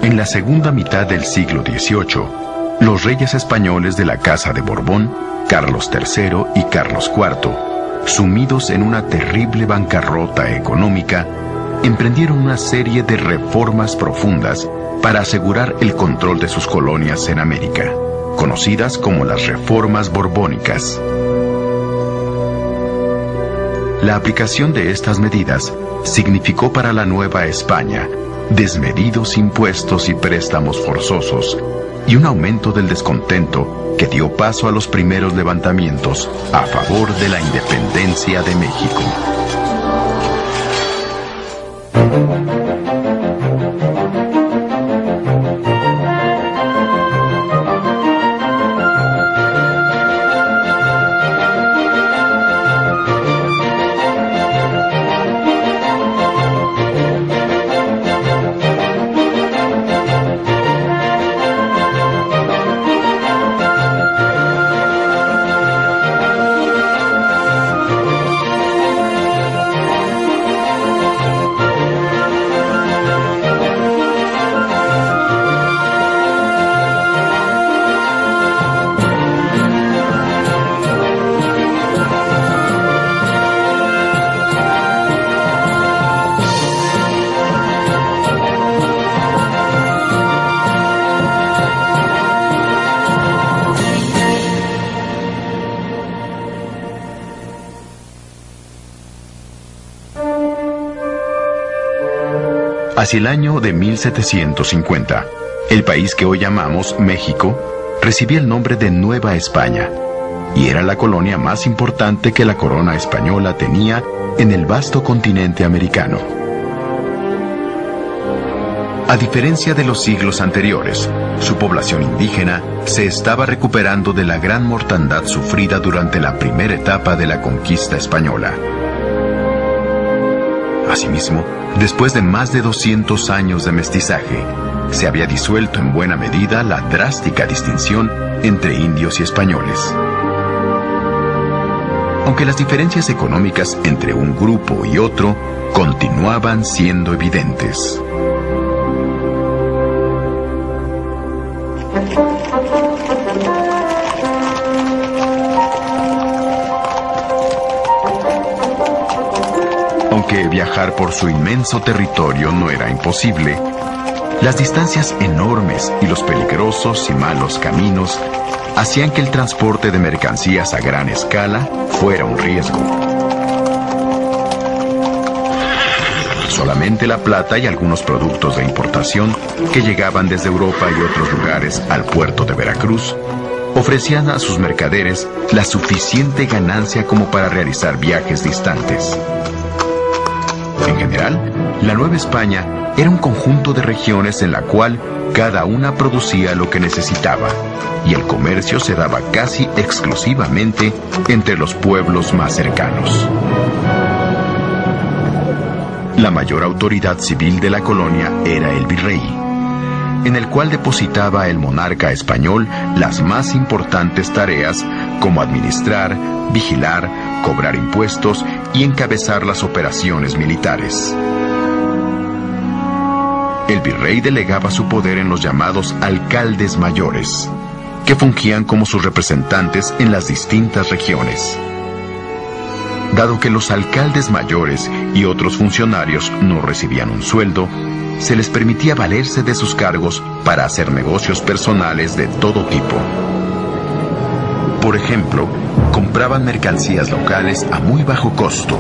En la segunda mitad del siglo XVIII, los reyes españoles de la Casa de Borbón, Carlos III y Carlos IV, sumidos en una terrible bancarrota económica, emprendieron una serie de reformas profundas para asegurar el control de sus colonias en América, conocidas como las reformas borbónicas. La aplicación de estas medidas significó para la Nueva España desmedidos impuestos y préstamos forzosos y un aumento del descontento que dio paso a los primeros levantamientos a favor de la independencia de México. Hacia el año de 1750, el país que hoy llamamos México recibía el nombre de Nueva España y era la colonia más importante que la corona española tenía en el vasto continente americano. A diferencia de los siglos anteriores, su población indígena se estaba recuperando de la gran mortandad sufrida durante la primera etapa de la conquista española. Asimismo, después de más de 200 años de mestizaje, se había disuelto en buena medida la drástica distinción entre indios y españoles. Aunque las diferencias económicas entre un grupo y otro continuaban siendo evidentes. Aunque viajar por su inmenso territorio no era imposible, las distancias enormes y los peligrosos y malos caminos hacían que el transporte de mercancías a gran escala fuera un riesgo. Solamente la plata y algunos productos de importación que llegaban desde Europa y otros lugares al puerto de Veracruz ofrecían a sus mercaderes la suficiente ganancia como para realizar viajes distantes. En general, la Nueva España era un conjunto de regiones en la cual cada una producía lo que necesitaba, y el comercio se daba casi exclusivamente entre los pueblos más cercanos. La mayor autoridad civil de la colonia era el virrey, en el cual depositaba el monarca español las más importantes tareas como administrar, vigilar, cobrar impuestos y encabezar las operaciones militares. El virrey delegaba su poder en los llamados alcaldes mayores, que fungían como sus representantes en las distintas regiones. Dado que los alcaldes mayores y otros funcionarios no recibían un sueldo, se les permitía valerse de sus cargos para hacer negocios personales de todo tipo. Por ejemplo, compraban mercancías locales a muy bajo costo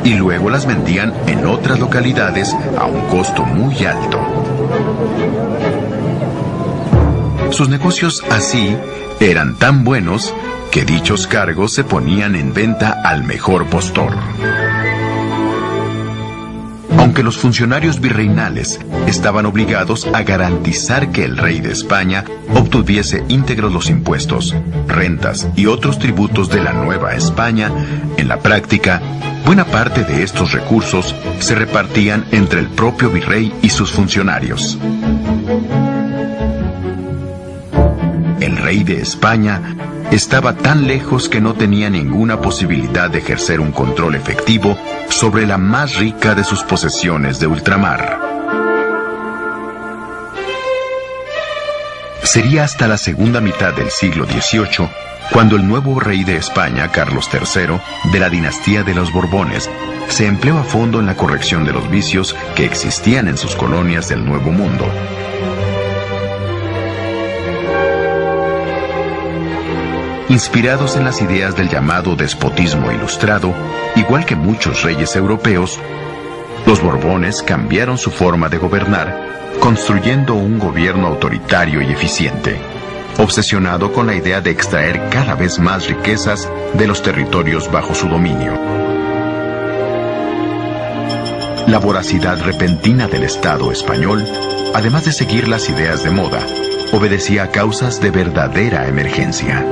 y luego las vendían en otras localidades a un costo muy alto. Sus negocios así eran tan buenos que dichos cargos se ponían en venta al mejor postor. Aunque los funcionarios virreinales estaban obligados a garantizar que el rey de España obtuviese íntegros los impuestos, rentas y otros tributos de la Nueva España, en la práctica, buena parte de estos recursos se repartían entre el propio virrey y sus funcionarios. el rey de España estaba tan lejos que no tenía ninguna posibilidad de ejercer un control efectivo sobre la más rica de sus posesiones de ultramar. Sería hasta la segunda mitad del siglo XVIII cuando el nuevo rey de España, Carlos III, de la dinastía de los Borbones, se empleó a fondo en la corrección de los vicios que existían en sus colonias del Nuevo Mundo. Inspirados en las ideas del llamado despotismo ilustrado, igual que muchos reyes europeos, los Borbones cambiaron su forma de gobernar, construyendo un gobierno autoritario y eficiente, obsesionado con la idea de extraer cada vez más riquezas de los territorios bajo su dominio. La voracidad repentina del Estado español, además de seguir las ideas de moda, obedecía a causas de verdadera emergencia.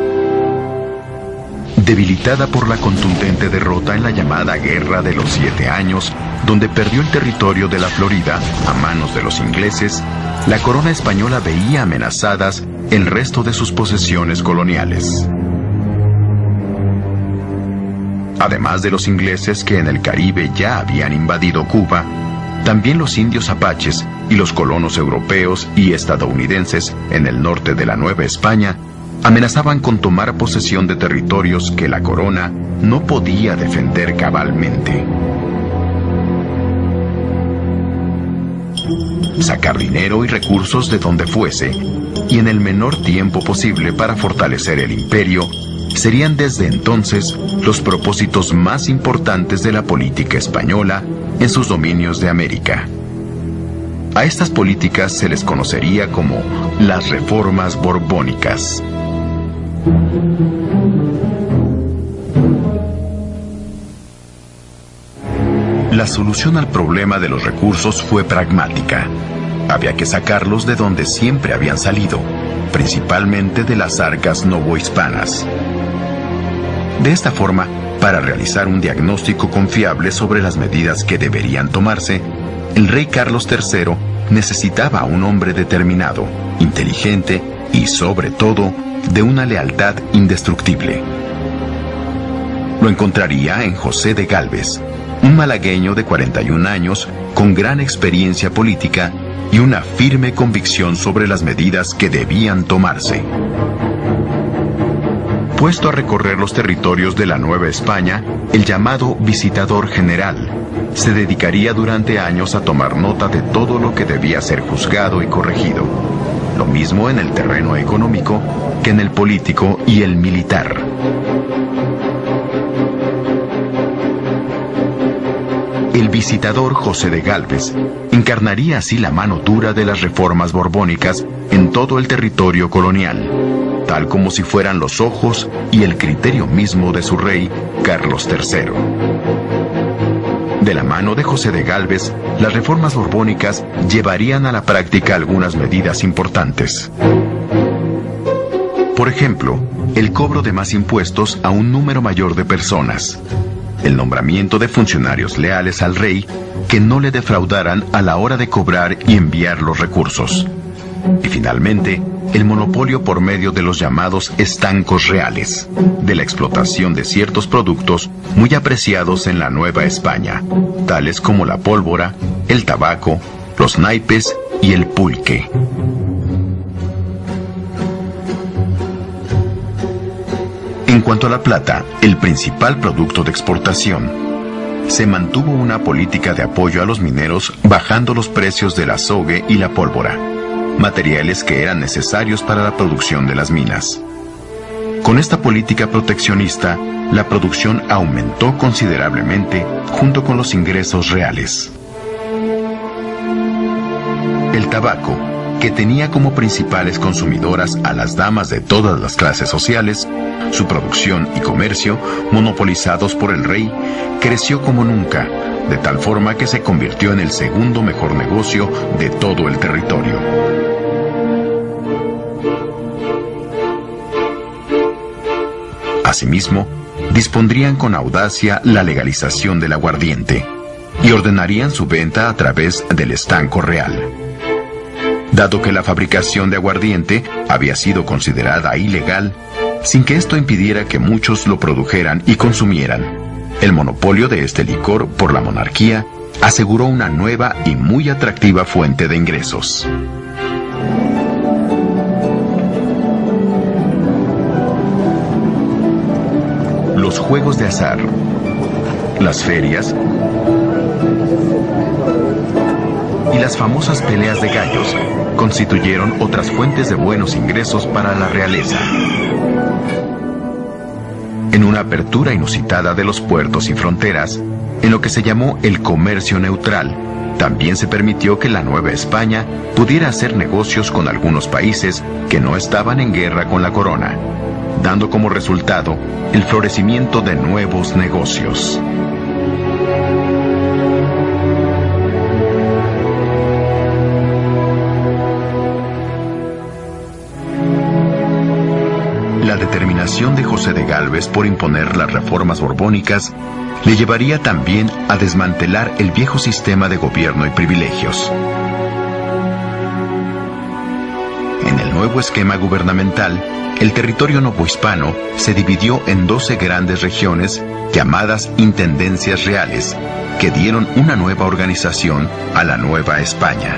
Debilitada por la contundente derrota en la llamada Guerra de los 7 Años, donde perdió el territorio de la Florida a manos de los ingleses, la corona española veía amenazadas el resto de sus posesiones coloniales. Además de los ingleses que en el Caribe ya habían invadido Cuba, también los indios apaches y los colonos europeos y estadounidenses en el norte de la Nueva España amenazaban con tomar posesión de territorios que la corona no podía defender cabalmente. Sacar dinero y recursos de donde fuese, y en el menor tiempo posible para fortalecer el imperio, serían desde entonces los propósitos más importantes de la política española en sus dominios de América. A estas políticas se les conocería como las reformas borbónicas. La solución al problema de los recursos fue pragmática. Había que sacarlos de donde siempre habían salido, principalmente de las arcas novohispanas. De esta forma, para realizar un diagnóstico confiable sobre las medidas que deberían tomarse, el rey Carlos III necesitaba a un hombre determinado, inteligente y, sobre todo, de una lealtad indestructible. Lo encontraría en José de Gálvez, un malagueño de 41 años con gran experiencia política y una firme convicción sobre las medidas que debían tomarse. Puesto a recorrer los territorios de la Nueva España, el llamado visitador general se dedicaría durante años a tomar nota de todo lo que debía ser juzgado y corregido. Lo mismo en el terreno económico que en el político y el militar. El visitador José de Gálvez encarnaría así la mano dura de las reformas borbónicas en todo el territorio colonial, tal como si fueran los ojos y el criterio mismo de su rey, Carlos III. De la mano de José de Gálvez, las reformas borbónicas llevarían a la práctica algunas medidas importantes. Por ejemplo, el cobro de más impuestos a un número mayor de personas, el nombramiento de funcionarios leales al rey que no le defraudaran a la hora de cobrar y enviar los recursos, y finalmente, el monopolio por medio de los llamados estancos reales, de la explotación de ciertos productos muy apreciados en la Nueva España, tales como la pólvora, el tabaco, los naipes y el pulque. En cuanto a la plata, el principal producto de exportación, se mantuvo una política de apoyo a los mineros bajando los precios del azogue y la pólvora, materiales que eran necesarios para la producción de las minas. Con esta política proteccionista, la producción aumentó considerablemente junto con los ingresos reales. El tabaco, que tenía como principales consumidoras a las damas de todas las clases sociales, su producción y comercio, monopolizados por el rey, creció como nunca, de tal forma que se convirtió en el segundo mejor negocio de todo el territorio. Asimismo, dispondrían con audacia la legalización del aguardiente y ordenarían su venta a través del estanco real. dado que la fabricación de aguardiente había sido considerada ilegal, sin que esto impidiera que muchos lo produjeran y consumieran. El monopolio de este licor por la monarquía aseguró una nueva y muy atractiva fuente de ingresos. Los juegos de azar, las ferias y las famosas peleas de gallos constituyeron otras fuentes de buenos ingresos para la realeza. En una apertura inusitada de los puertos y fronteras, en lo que se llamó el comercio neutral, también se permitió que la Nueva España pudiera hacer negocios con algunos países que no estaban en guerra con la corona, dando como resultado el florecimiento de nuevos negocios. La determinación de José de Gálvez por imponer las reformas borbónicas le llevaría también a desmantelar el viejo sistema de gobierno y privilegios. En el nuevo esquema gubernamental, el territorio novohispano se dividió en 12 grandes regiones llamadas intendencias reales, que dieron una nueva organización a la Nueva España.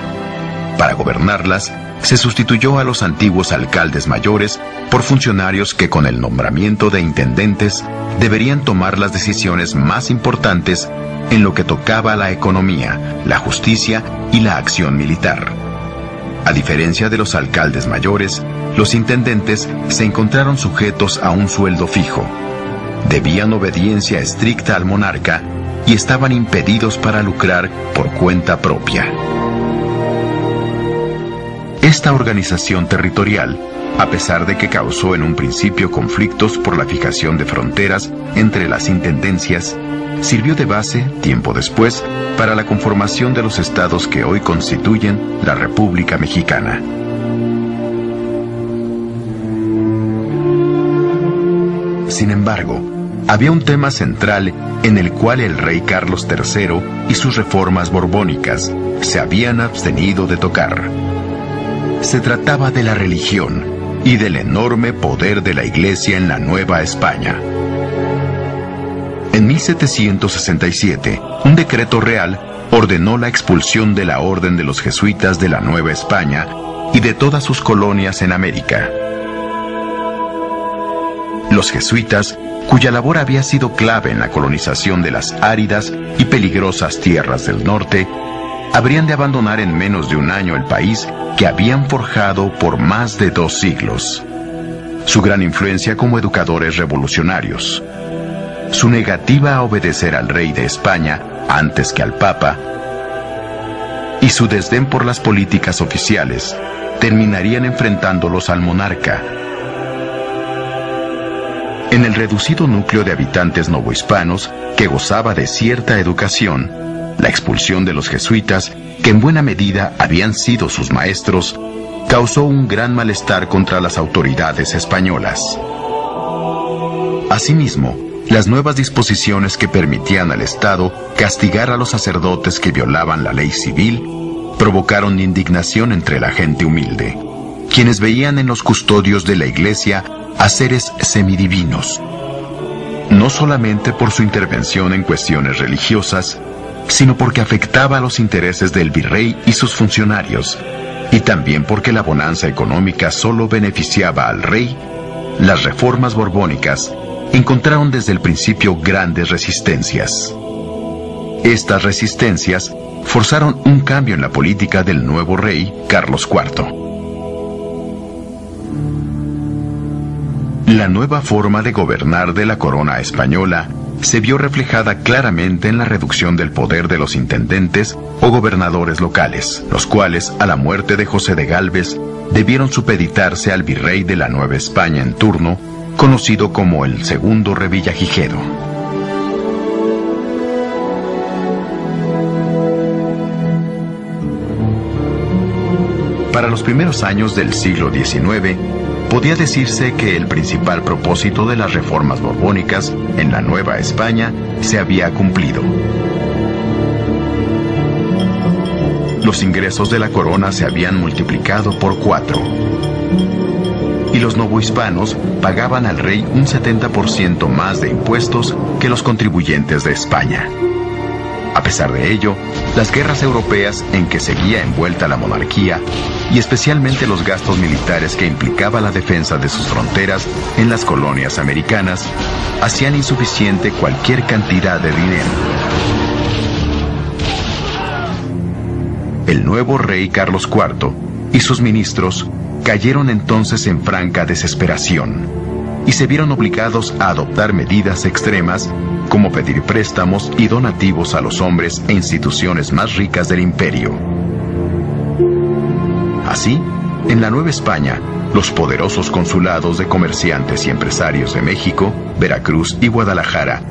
Para gobernarlas, se sustituyó a los antiguos alcaldes mayores por funcionarios que con el nombramiento de intendentes deberían tomar las decisiones más importantes en lo que tocaba a la economía, la justicia y la acción militar. A diferencia de los alcaldes mayores, los intendentes se encontraron sujetos a un sueldo fijo, debían obediencia estricta al monarca y estaban impedidos para lucrar por cuenta propia. Esta organización territorial, a pesar de que causó en un principio conflictos por la fijación de fronteras entre las intendencias, sirvió de base, tiempo después, para la conformación de los estados que hoy constituyen la República Mexicana. Sin embargo, había un tema central en el cual el rey Carlos III y sus reformas borbónicas se habían abstenido de tocar. Se trataba de la religión y del enorme poder de la Iglesia en la Nueva España. En 1767, un decreto real ordenó la expulsión de la Orden de los Jesuitas de la Nueva España y de todas sus colonias en América. Los jesuitas, cuya labor había sido clave en la colonización de las áridas y peligrosas tierras del norte, habrían de abandonar en menos de un año el país que habían forjado por más de 2 siglos. Su gran influencia como educadores revolucionarios, su negativa a obedecer al rey de España antes que al Papa, y su desdén por las políticas oficiales, terminarían enfrentándolos al monarca. En el reducido núcleo de habitantes novohispanos, que gozaba de cierta educación, la expulsión de los jesuitas, que en buena medida habían sido sus maestros, causó un gran malestar contra las autoridades españolas. Asimismo, las nuevas disposiciones que permitían al Estado castigar a los sacerdotes que violaban la ley civil provocaron indignación entre la gente humilde, quienes veían en los custodios de la Iglesia a seres semidivinos, no solamente por su intervención en cuestiones religiosas, sino porque afectaba a los intereses del virrey y sus funcionarios, y también porque la bonanza económica solo beneficiaba al rey. Las reformas borbónicas encontraron desde el principio grandes resistencias. Estas resistencias forzaron un cambio en la política del nuevo rey Carlos IV. La nueva forma de gobernar de la corona española se vio reflejada claramente en la reducción del poder de los intendentes o gobernadores locales, los cuales, a la muerte de José de Gálvez, debieron supeditarse al virrey de la Nueva España en turno, conocido como el Segundo Revillagigedo. Para los primeros años del siglo XIX, podía decirse que el principal propósito de las reformas borbónicas en la Nueva España se había cumplido. los ingresos de la corona se habían multiplicado por 4. Y los novohispanos pagaban al rey un 70% más de impuestos que los contribuyentes de España. A pesar de ello, las guerras europeas en que seguía envuelta la monarquía, y especialmente los gastos militares que implicaba la defensa de sus fronteras en las colonias americanas, hacían insuficiente cualquier cantidad de dinero. El nuevo rey Carlos IV y sus ministros cayeron entonces en franca desesperación y se vieron obligados a adoptar medidas extremas como pedir préstamos y donativos a los hombres e instituciones más ricas del imperio. Así, en la Nueva España, los poderosos consulados de comerciantes y empresarios de México, Veracruz y Guadalajara,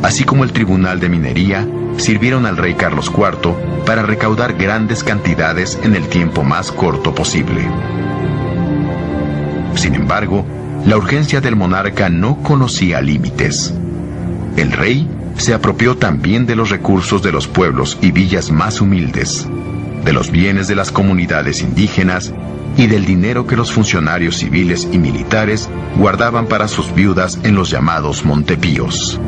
así como el Tribunal de Minería, sirvieron al rey Carlos IV para recaudar grandes cantidades en el tiempo más corto posible. Sin embargo, la urgencia del monarca no conocía límites. El rey se apropió también de los recursos de los pueblos y villas más humildes, de los bienes de las comunidades indígenas y del dinero que los funcionarios civiles y militares guardaban para sus viudas en los llamados Montepíos.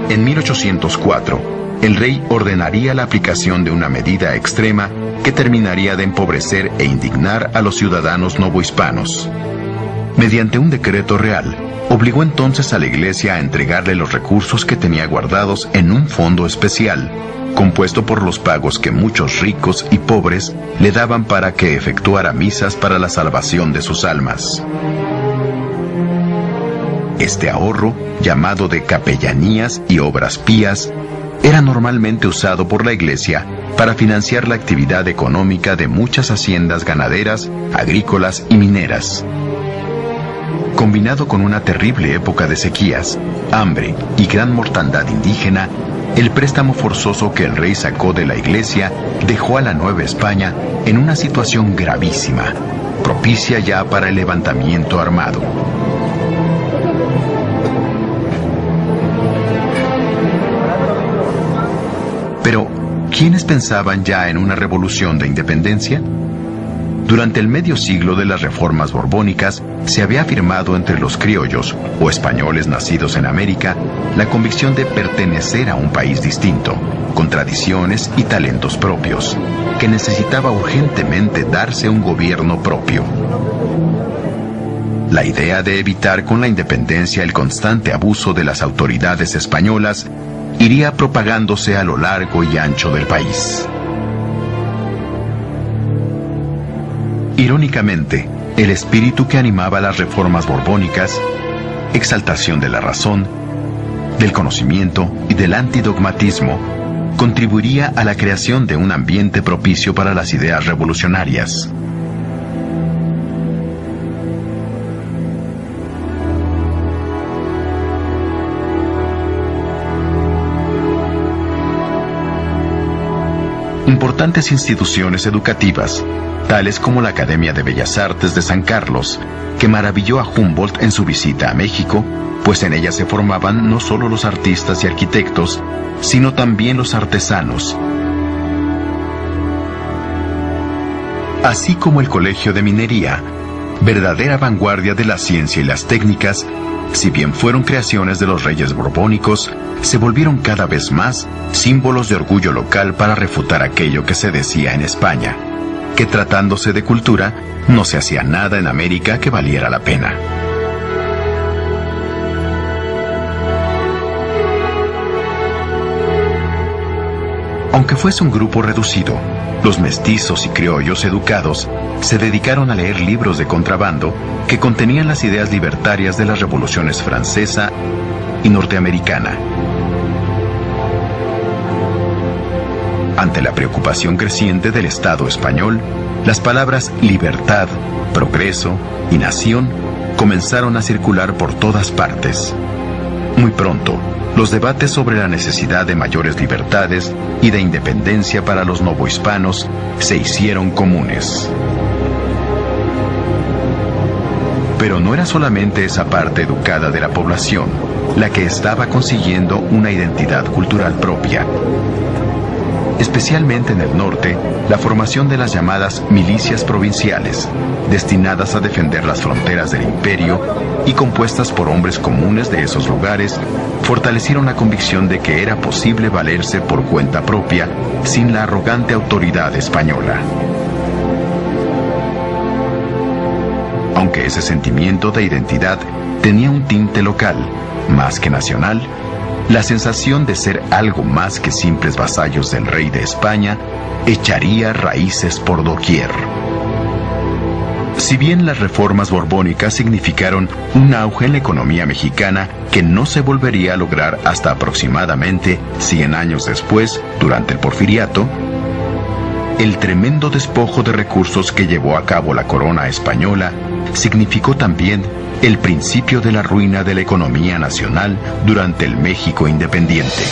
En 1804, el rey ordenaría la aplicación de una medida extrema que terminaría de empobrecer e indignar a los ciudadanos novohispanos. Mediante un decreto real, obligó entonces a la Iglesia a entregarle los recursos que tenía guardados en un fondo especial, compuesto por los pagos que muchos ricos y pobres le daban para que efectuara misas para la salvación de sus almas. Este ahorro, llamado de capellanías y obras pías, era normalmente usado por la Iglesia para financiar la actividad económica de muchas haciendas ganaderas, agrícolas y mineras. Combinado con una terrible época de sequías, hambre y gran mortandad indígena, el préstamo forzoso que el rey sacó de la Iglesia dejó a la Nueva España en una situación gravísima, propicia ya para el levantamiento armado. Pero, ¿quiénes pensaban ya en una revolución de independencia? Durante el medio siglo de las reformas borbónicas, se había afirmado entre los criollos, o españoles nacidos en América, la convicción de pertenecer a un país distinto, con tradiciones y talentos propios, que necesitaba urgentemente darse un gobierno propio. La idea de evitar con la independencia el constante abuso de las autoridades españolas iría propagándose a lo largo y ancho del país. Irónicamente, el espíritu que animaba las reformas borbónicas, exaltación de la razón, del conocimiento y del antidogmatismo, contribuiría a la creación de un ambiente propicio para las ideas revolucionarias. Importantes instituciones educativas, tales como la Academia de Bellas Artes de San Carlos, que maravilló a Humboldt en su visita a México, pues en ella se formaban no solo los artistas y arquitectos, sino también los artesanos. Así como el Colegio de Minería, verdadera vanguardia de la ciencia y las técnicas, si bien fueron creaciones de los reyes borbónicos, se volvieron cada vez más símbolos de orgullo local para refutar aquello que se decía en España, que tratándose de cultura, no se hacía nada en América que valiera la pena. Aunque fuese un grupo reducido, los mestizos y criollos educados se dedicaron a leer libros de contrabando que contenían las ideas libertarias de las revoluciones francesa y norteamericana. Ante la preocupación creciente del Estado español, las palabras libertad, progreso y nación comenzaron a circular por todas partes. Muy pronto, los debates sobre la necesidad de mayores libertades y de independencia para los novohispanos se hicieron comunes. Pero no era solamente esa parte educada de la población la que estaba consiguiendo una identidad cultural propia. especialmente en el norte, la formación de las llamadas milicias provinciales, destinadas a defender las fronteras del imperio y compuestas por hombres comunes de esos lugares, fortalecieron la convicción de que era posible valerse por cuenta propia sin la arrogante autoridad española. Aunque ese sentimiento de identidad tenía un tinte local, más que nacional, la sensación de ser algo más que simples vasallos del rey de España echaría raíces por doquier. Si bien las reformas borbónicas significaron un auge en la economía mexicana que no se volvería a lograr hasta aproximadamente 100 años después, durante el Porfiriato, el tremendo despojo de recursos que llevó a cabo la corona española significó también el principio de la ruina de la economía nacional durante el México independiente.